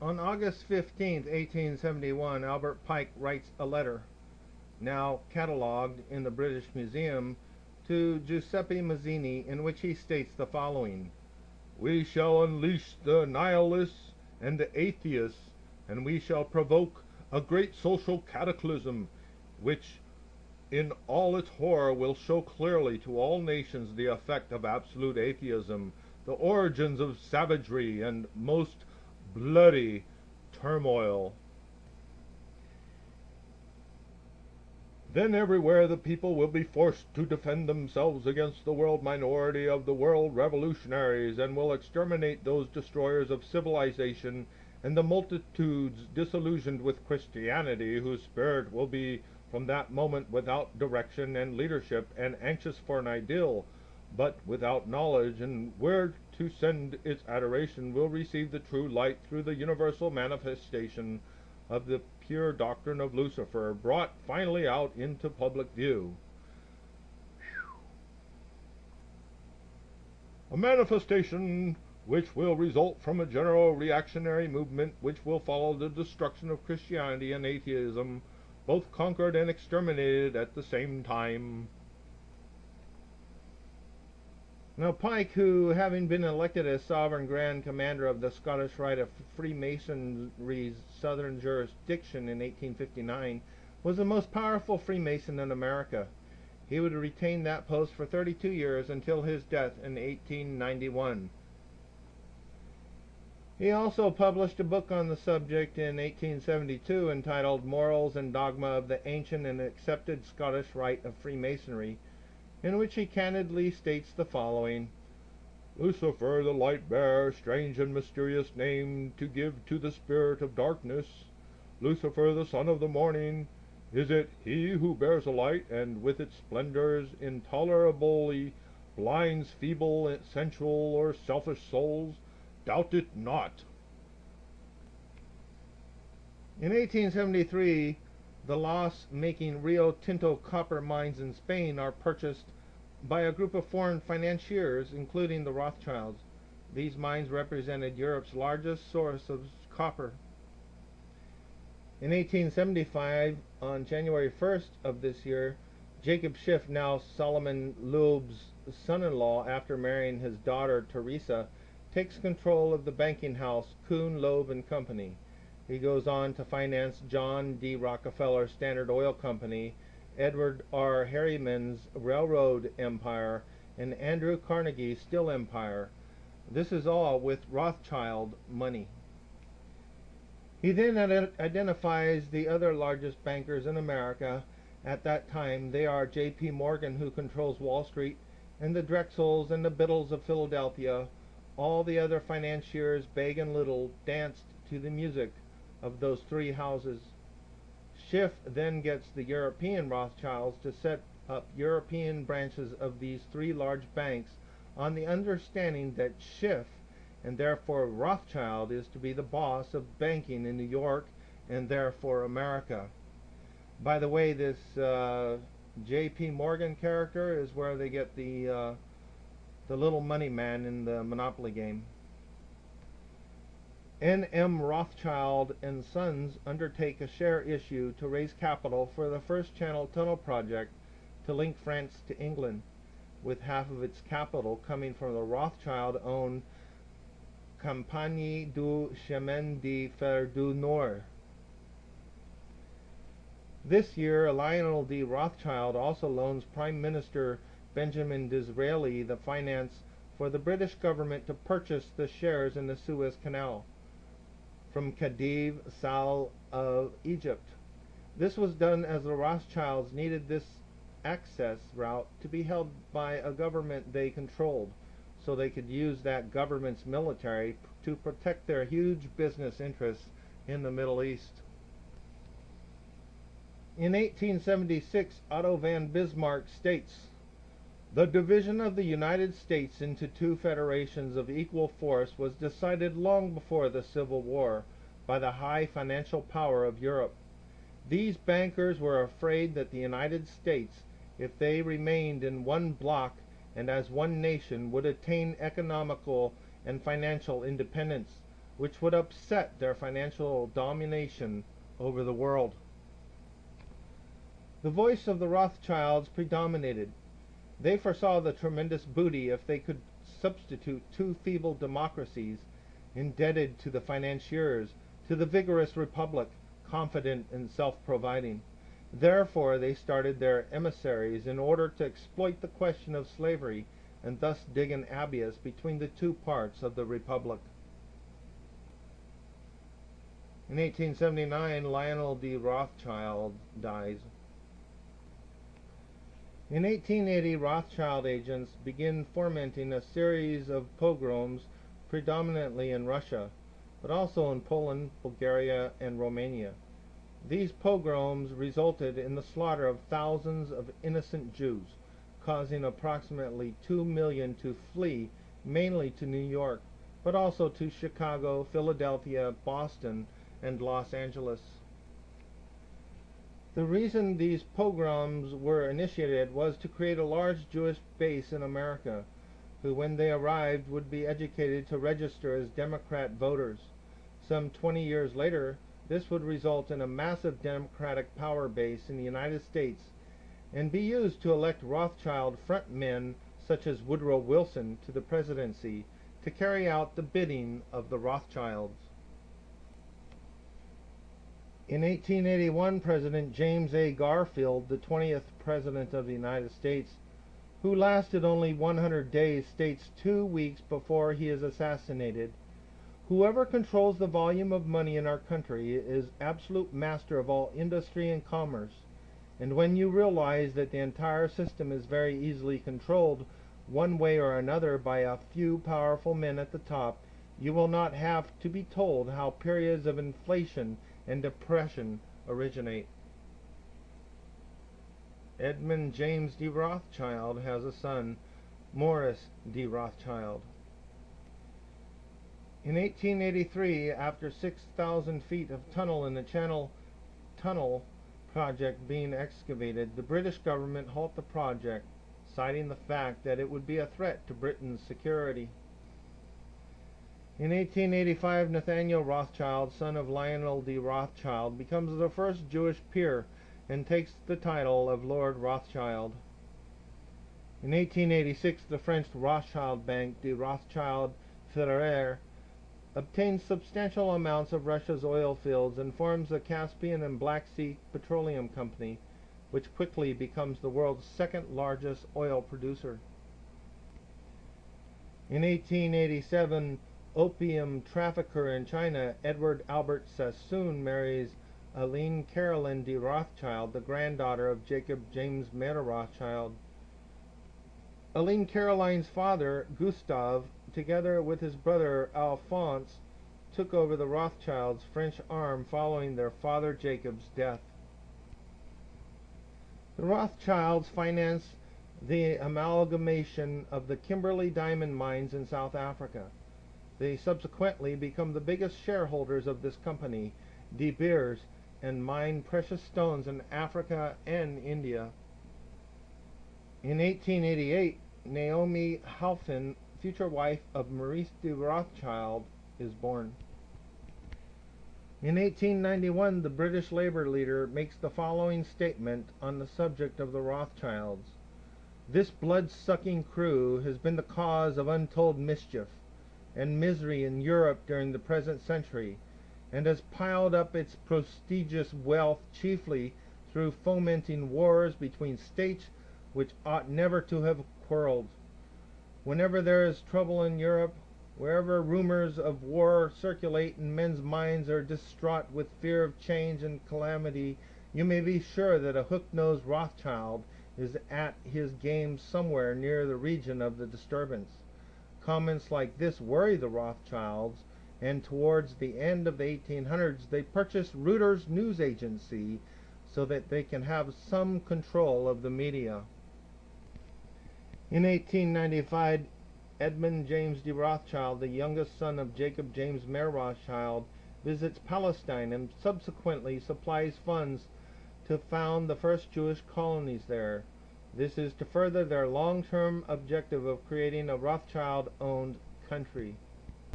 On August 15, 1871, Albert Pike writes a letter, now catalogued in the British Museum, to Giuseppe Mazzini, in which he states the following: "We shall unleash the nihilists and the atheists, and we shall provoke a great social cataclysm, which in all its horror will show clearly to all nations the effect of absolute atheism, the origins of savagery and most bloody turmoil. Then everywhere the people will be forced to defend themselves against the world minority of the world revolutionaries, and will exterminate those destroyers of civilization and the multitudes disillusioned with Christianity, whose spirit will be from that moment without direction and leadership, and anxious for an ideal, but without knowledge, and where to send its adoration will receive the true light through the universal manifestation of the pure doctrine of Lucifer, brought finally out into public view. A manifestation which will result from a general reactionary movement which will follow the destruction of Christianity and atheism, both conquered and exterminated at the same time." Now Pike, who, having been elected as Sovereign Grand Commander of the Scottish Rite of Freemasonry's southern jurisdiction in 1859, was the most powerful Freemason in America. He would retain that post for 32 years until his death in 1891. He also published a book on the subject in 1872 entitled Morals and Dogma of the Ancient and Accepted Scottish Rite of Freemasonry, in which he candidly states the following: "Lucifer, the light-bearer, strange and mysterious name to give to the spirit of darkness. Lucifer, the son of the morning, is it he who bears a light, and with its splendors intolerably blinds feeble, sensual, or selfish souls? Doubt it not." In 1873, the loss-making Rio Tinto copper mines in Spain are purchased by a group of foreign financiers, including the Rothschilds. These mines represented Europe's largest source of copper. In 1875, on January 1st of this year, Jacob Schiff, now Solomon Loeb's son-in-law after marrying his daughter Teresa, takes control of the banking house Kuhn, Loeb and Company. He goes on to finance John D. Rockefeller's Standard Oil Company, Edward R. Harriman's railroad empire, and Andrew Carnegie's steel empire. This is all with Rothschild money. He then identifies the other largest bankers in America at that time. They are J.P. Morgan, who controls Wall Street, and the Drexels and the Biddles of Philadelphia. All the other financiers, big and little, danced to the music of those three houses. Schiff then gets the European Rothschilds to set up European branches of these three large banks on the understanding that Schiff, and therefore Rothschild, is to be the boss of banking in New York and therefore America. By the way, this J.P. Morgan character is where they get the little money man in the Monopoly game. N.M. Rothschild and Sons undertake a share issue to raise capital for the first Channel Tunnel project to link France to England, with half of its capital coming from the Rothschild-owned Compagnie du Chemin de Fer du Nord. This year, Lionel D. Rothschild also loans Prime Minister Benjamin Disraeli the finance for the British government to purchase the shares in the Suez Canal from Khedive Sal of Egypt. This was done as the Rothschilds needed this access route to be held by a government they controlled, so they could use that government's military to protect their huge business interests in the Middle East. In 1876, Otto von Bismarck states, "The division of the United States into two federations of equal force was decided long before the Civil War by the high financial power of Europe. These bankers were afraid that the United States, if they remained in one block and as one nation, would attain economical and financial independence, which would upset their financial domination over the world. The voice of the Rothschilds predominated. They foresaw the tremendous booty if they could substitute two feeble democracies, indebted to the financiers, to the vigorous republic, confident and self-providing. Therefore they started their emissaries in order to exploit the question of slavery and thus dig an abyss between the two parts of the republic. In 1879, Lionel D. Rothschild dies. In 1880, Rothschild agents begin fomenting a series of pogroms predominantly in Russia, but also in Poland, Bulgaria, and Romania. These pogroms resulted in the slaughter of thousands of innocent Jews, causing approximately 2 million to flee, mainly to New York, but also to Chicago, Philadelphia, Boston, and Los Angeles. The reason these pogroms were initiated was to create a large Jewish base in America, who when they arrived would be educated to register as Democrat voters. Some 20 years later, this would result in a massive Democratic power base in the United States and be used to elect Rothschild frontmen such as Woodrow Wilson to the presidency to carry out the bidding of the Rothschilds. In 1881, President James A. Garfield, the 20th President of the United States, who lasted only 100 days, states 2 weeks before he is assassinated, "Whoever controls the volume of money in our country is absolute master of all industry and commerce, and when you realize that the entire system is very easily controlled, one way or another, by a few powerful men at the top, you will not have to be told how periods of inflation and depression originate." Edmund James D. Rothschild has a son, Morris D. Rothschild. In 1883, after 6,000 feet of tunnel in the Channel Tunnel project being excavated, the British government halted the project, citing the fact that it would be a threat to Britain's security. In 1885, Nathaniel Rothschild, son of Lionel D. Rothschild, becomes the first Jewish peer and takes the title of Lord Rothschild. In 1886, the French Rothschild Bank, de Rothschild Ferrer, obtains substantial amounts of Russia's oil fields and forms the Caspian and Black Sea Petroleum Company, which quickly becomes the world's second largest oil producer. In 1887, opium trafficker in China Edward Albert Sassoon marries Aline Caroline de Rothschild, the granddaughter of Jacob James Mayer Rothschild. Aline Caroline's father, Gustave, together with his brother Alphonse, took over the Rothschilds' French arm following their father Jacob's death. The Rothschilds financed the amalgamation of the Kimberley diamond mines in South Africa. They subsequently become the biggest shareholders of this company, De Beers, and mine precious stones in Africa and India. In 1888, Naomi Halphen, future wife of Maurice de Rothschild, is born. In 1891, the British Labour leader makes the following statement on the subject of the Rothschilds: "This blood-sucking crew has been the cause of untold mischief and misery in Europe during the present century, and has piled up its prodigious wealth chiefly through fomenting wars between states which ought never to have quarreled. Whenever there is trouble in Europe, wherever rumors of war circulate and men's minds are distraught with fear of change and calamity, you may be sure that a hook-nosed Rothschild is at his game somewhere near the region of the disturbance." Comments like this worry the Rothschilds, and towards the end of the 1800s they purchased Reuters news agency so that they can have some control of the media. In 1895, Edmund James de Rothschild, the youngest son of Jacob James Mayer Rothschild, visits Palestine and subsequently supplies funds to found the first Jewish colonies there. This is to further their long-term objective of creating a Rothschild-owned country.